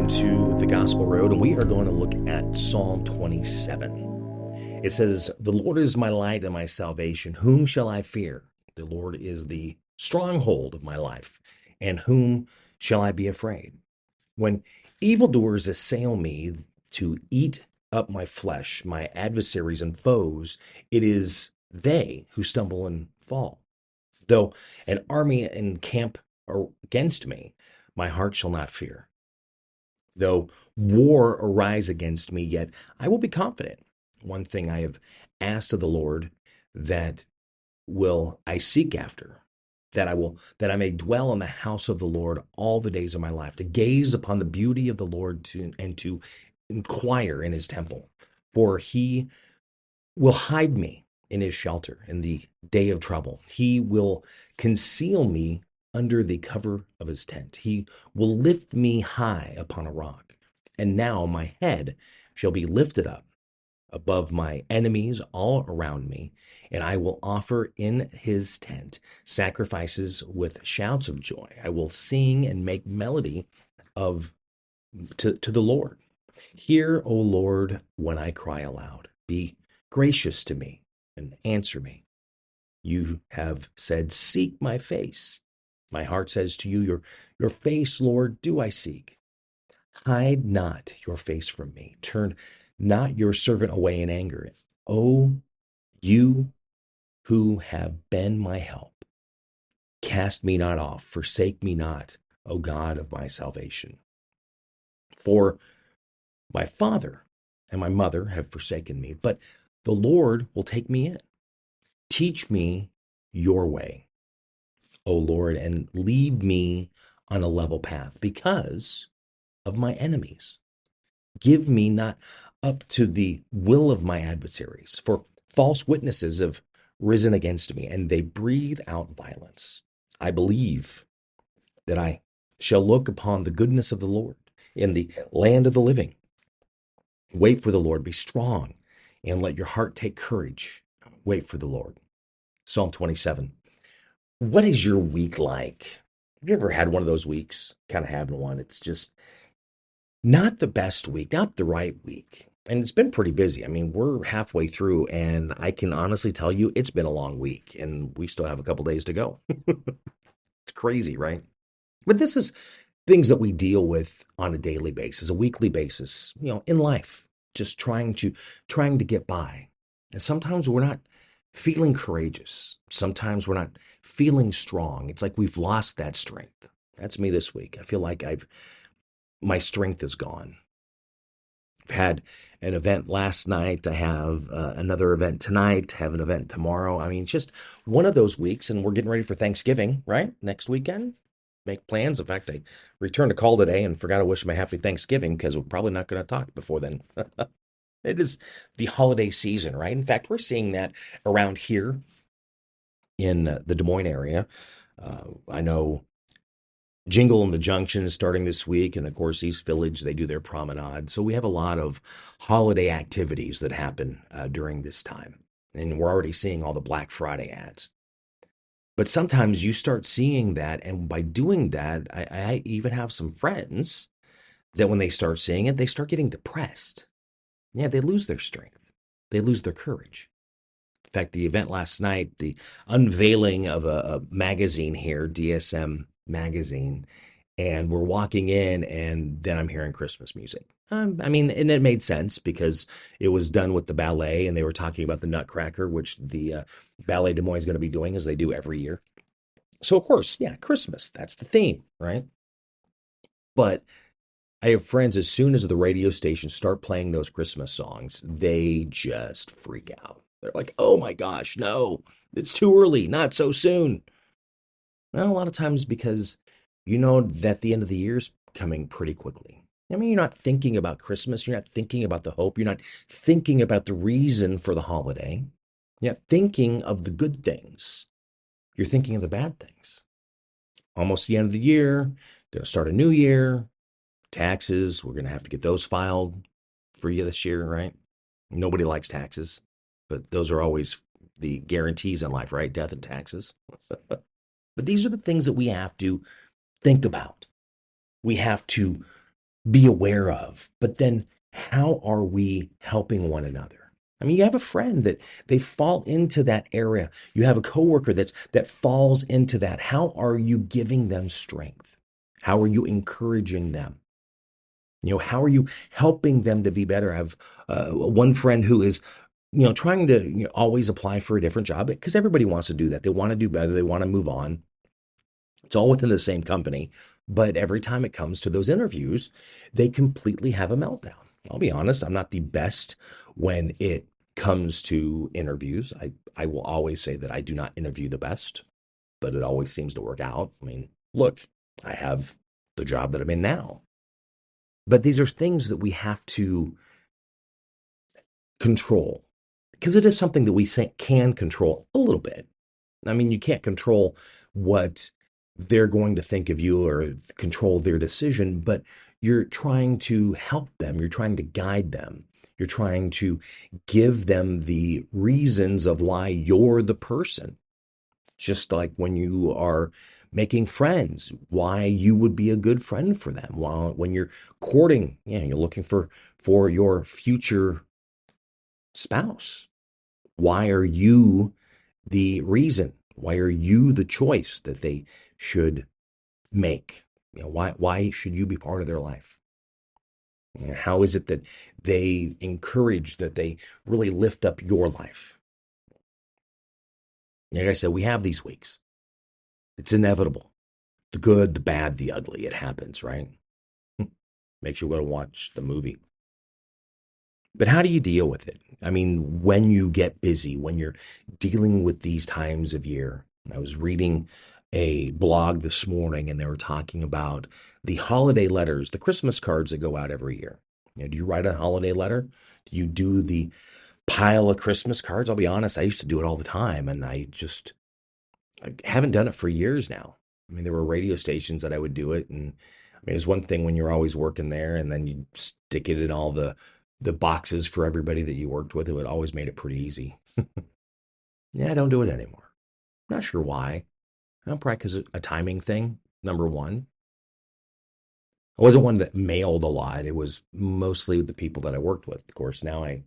welcome to the Gospel Road, and we are going to look at Psalm 27. It says, "The Lord is my light and my salvation. Whom shall I fear? The Lord is the stronghold of my life, and whom shall I be afraid? When evildoers assail me to eat up my flesh, my adversaries and foes, it is they who stumble and fall. Though an army encamp against me, my heart shall not fear. Though war arise against me, yet I will be confident. One thing I have asked of the Lord, that will I seek after, that I may dwell in the house of the Lord all the days of my life, to gaze upon the beauty of the Lord and to inquire in his temple. For he will hide me in his shelter in the day of trouble. He will conceal me under the cover of his tent. He will lift me high upon a rock. And now my head shall be lifted up above my enemies all around me, and I will offer in his tent sacrifices with shouts of joy. I will sing and make melody to the Lord. Hear, O Lord, when I cry aloud. Be gracious to me and answer me. You have said, seek my face. My heart says to you, your face, Lord, do I seek. Hide not your face from me. Turn not your servant away in anger. O you who have been my help, cast me not off, forsake me not, O God of my salvation. For my father and my mother have forsaken me, but the Lord will take me in. Teach me your way, O Lord, and lead me on a level path because of my enemies. Give me not up to the will of my adversaries, for false witnesses have risen against me, and they breathe out violence. I believe that I shall look upon the goodness of the Lord in the land of the living. Wait for the Lord, be strong, and let your heart take courage. Wait for the Lord. Psalm 27. What is your week like? Have you ever had one of those weeks? Kind of having one. It's just not the best week, not the right week. And it's been pretty busy. I mean, we're halfway through, and I can honestly tell you it's been a long week, and we still have a couple days to go. It's crazy, right? But this is things that we deal with on a daily basis, a weekly basis, in life, just trying to get by. And sometimes we're not feeling courageous. Sometimes we're not feeling strong. It's like we've lost that strength. That's me this week. I feel like my strength is gone. I've had an event last night. I have another event tonight. I have an event tomorrow. I mean, it's just one of those weeks, and we're getting ready for Thanksgiving, right? Next weekend. Make plans. In fact, I returned a call today and forgot to wish my happy Thanksgiving because we're probably not going to talk before then. It is the holiday season, right? In fact, we're seeing that around here in the Des Moines area. I know Jingle and the Junction is starting this week, and of course, East Village, they do their promenade. So we have a lot of holiday activities that happen during this time. And we're already seeing all the Black Friday ads. But sometimes you start seeing that, and by doing that, I even have some friends that when they start seeing it, they start getting depressed. Yeah, they lose their strength. They lose their courage. In fact, the event last night, the unveiling of a magazine here, DSM magazine, and we're walking in, and then I'm hearing Christmas music. I mean, and it made sense because it was done with the ballet, and they were talking about the Nutcracker, which the Ballet Des Moines is going to be doing, as they do every year. So, of course, yeah, Christmas, that's the theme, right? But I have friends, as soon as the radio stations start playing those Christmas songs, they just freak out. They're like, oh my gosh, no, it's too early, not so soon. Well, a lot of times because you know that the end of the year is coming pretty quickly. I mean, you're not thinking about Christmas. You're not thinking about the hope. You're not thinking about the reason for the holiday. You're not thinking of the good things. You're thinking of the bad things. Almost the end of the year, going to start a new year. Taxes, we're going to have to get those filed for you this year, right? Nobody likes taxes, but those are always the guarantees in life, right? Death and taxes. But these are the things that we have to think about. We have to be aware of. But then how are we helping one another? I mean, you have a friend that they fall into that area. You have a coworker that falls into that. How are you giving them strength? How are you encouraging them? How are you helping them to be better? I have one friend who is, trying to always apply for a different job because everybody wants to do that. They want to do better. They want to move on. It's all within the same company. But every time it comes to those interviews, they completely have a meltdown. I'll be honest, I'm not the best when it comes to interviews. I will always say that I do not interview the best, but it always seems to work out. I mean, look, I have the job that I'm in now. But these are things that we have to control because it is something that we can control a little bit. I mean, you can't control what they're going to think of you or control their decision, but you're trying to help them. You're trying to guide them. You're trying to give them the reasons of why you're the person. Just like when you are making friends, why you would be a good friend for them. While when you're courting, you're looking for your future spouse. Why are you the reason? Why are you the choice that they should make? Why should you be part of their life? How is it that they encourage, that they really lift up your life? Like I said, we have these weeks. It's inevitable. The good, the bad, the ugly. It happens, right? Makes you want to watch the movie. But how do you deal with it? I mean, when you get busy, when you're dealing with these times of year. I was reading a blog this morning and they were talking about the holiday letters, the Christmas cards that go out every year. Do you write a holiday letter? Do you do the pile of Christmas cards? I'll be honest, I used to do it all the time and I haven't done it for years now. I mean, there were radio stations that I would do it. And I mean, it's one thing when you're always working there and then you stick it in all the boxes for everybody that you worked with. It would always made it pretty easy. Yeah, I don't do it anymore. Not sure why. Probably because a timing thing, number one. I wasn't one that mailed a lot. It was mostly the people that I worked with. Of course, now I'm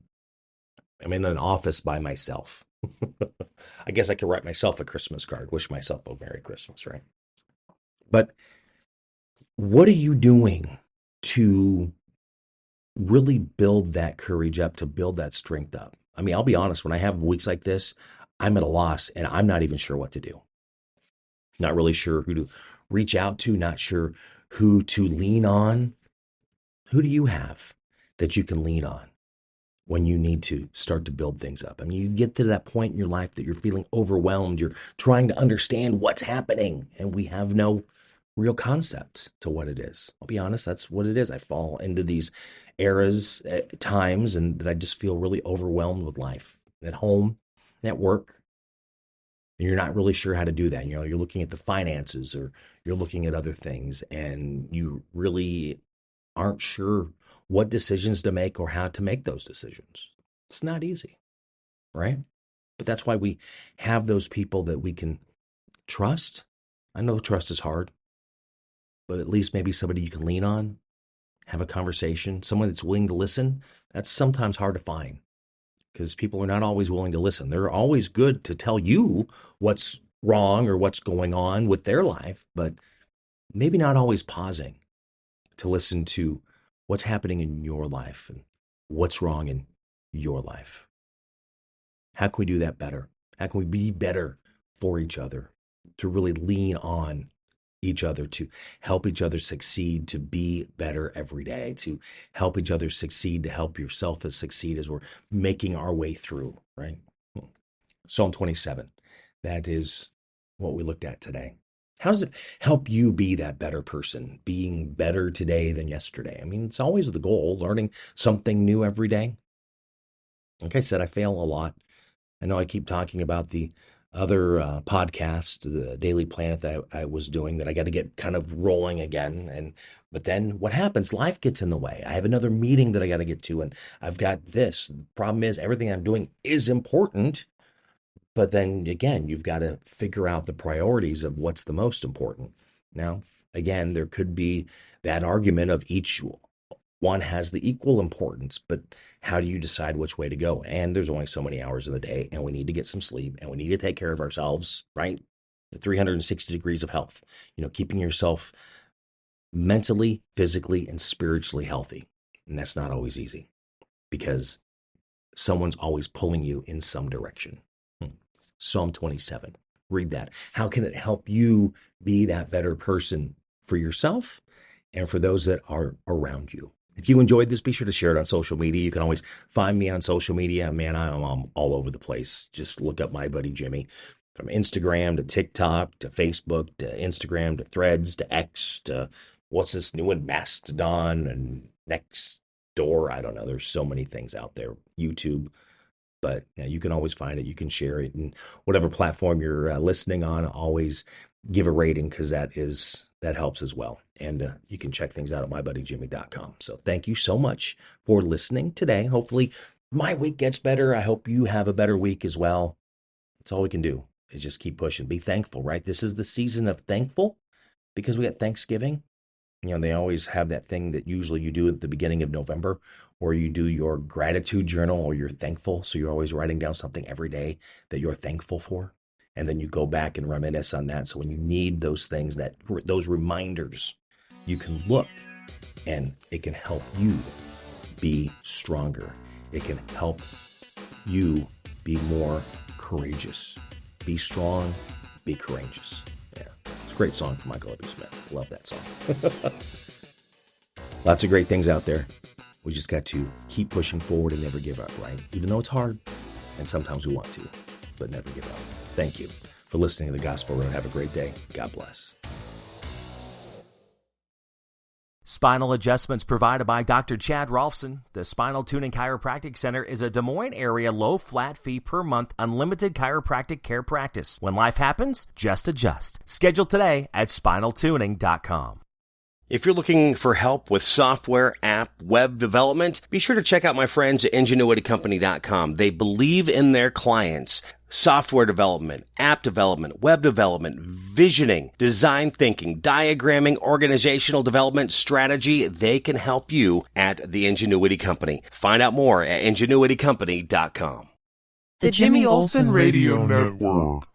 in an office by myself. I guess I could write myself a Christmas card, wish myself a Merry Christmas, right? But what are you doing to really build that courage up, to build that strength up? I mean, I'll be honest, when I have weeks like this, I'm at a loss and I'm not even sure what to do. Not really sure who to reach out to, not sure who to lean on. Who do you have that you can lean on when you need to start to build things up? I mean, you get to that point in your life that you're feeling overwhelmed, you're trying to understand what's happening, and we have no real concept to what it is. I'll be honest, that's what it is. I fall into these eras at times and that I just feel really overwhelmed with life at home, at work. And you're not really sure how to do that. You're looking at the finances or you're looking at other things and you really aren't sure what decisions to make or how to make those decisions. It's not easy, right? But that's why we have those people that we can trust. I know trust is hard, but at least maybe somebody you can lean on, have a conversation, someone that's willing to listen. That's sometimes hard to find because people are not always willing to listen. They're always good to tell you what's wrong or what's going on with their life, but maybe not always pausing to listen to what's happening in your life and what's wrong in your life. How can we do that better? How can we be better for each other, to really lean on each other, to help each other succeed, to be better every day, to help each other succeed, to help yourself succeed as we're making our way through, right? Psalm 27, that is what we looked at today. How does it help you be that better person, being better today than yesterday? I mean, it's always the goal, learning something new every day. Like I said, I fail a lot. I know I keep talking about the other podcast, the Daily Planet that I was doing, that I got to get kind of rolling again. But then what happens? Life gets in the way. I have another meeting that I got to get to, and I've got this. The problem is everything I'm doing is important. But then again, you've got to figure out the priorities of what's the most important. Now, again, there could be that argument of each one has the equal importance, but how do you decide which way to go? And there's only so many hours in the day, and we need to get some sleep, and we need to take care of ourselves, right? The 360 degrees of health, keeping yourself mentally, physically, and spiritually healthy. And that's not always easy because someone's always pulling you in some direction. Psalm 27. Read that. How can it help you be that better person for yourself and for those that are around you? If you enjoyed this, be sure to share it on social media. You can always find me on social media. Man, I'm all over the place. Just look up My Buddy Jimmy. From Instagram to TikTok to Facebook to Instagram to Threads to X to what's this new one, Mastodon and Nextdoor. I don't know. There's so many things out there. YouTube. But you can always find it. You can share it. And whatever platform you're listening on, always give a rating because that helps as well. And you can check things out at mybuddyjimmy.com. So thank you so much for listening today. Hopefully my week gets better. I hope you have a better week as well. That's all we can do is just keep pushing. Be thankful, right? This is the season of thankful because we got Thanksgiving. They always have that thing that usually you do at the beginning of November, or you do your gratitude journal, or you're thankful. So you're always writing down something every day that you're thankful for. And then you go back and reminisce on that. So when you need those things, those reminders, you can look and it can help you be stronger. It can help you be more courageous. Be strong, be courageous. Yeah, it's a great song from Michael W. Smith. Love that song. Lots of great things out there. We just got to keep pushing forward and never give up, right? Even though it's hard, and sometimes we want to, but never give up. Thank you for listening to The Gospel Road. Have a great day. God bless. Spinal adjustments provided by Dr. Chad Rolfson. The Spinal Tuning Chiropractic Center is a Des Moines area low flat fee per month unlimited chiropractic care practice. When life happens, just adjust. Schedule today at spinaltuning.com. If you're looking for help with software, app, web development, be sure to check out my friends at ingenuitycompany.com. They believe in their clients. Software development, app development, web development, visioning, design thinking, diagramming, organizational development, strategy. They can help you at the Ingenuity Company. Find out more at ingenuitycompany.com. The Jimmy Olsen Radio Network.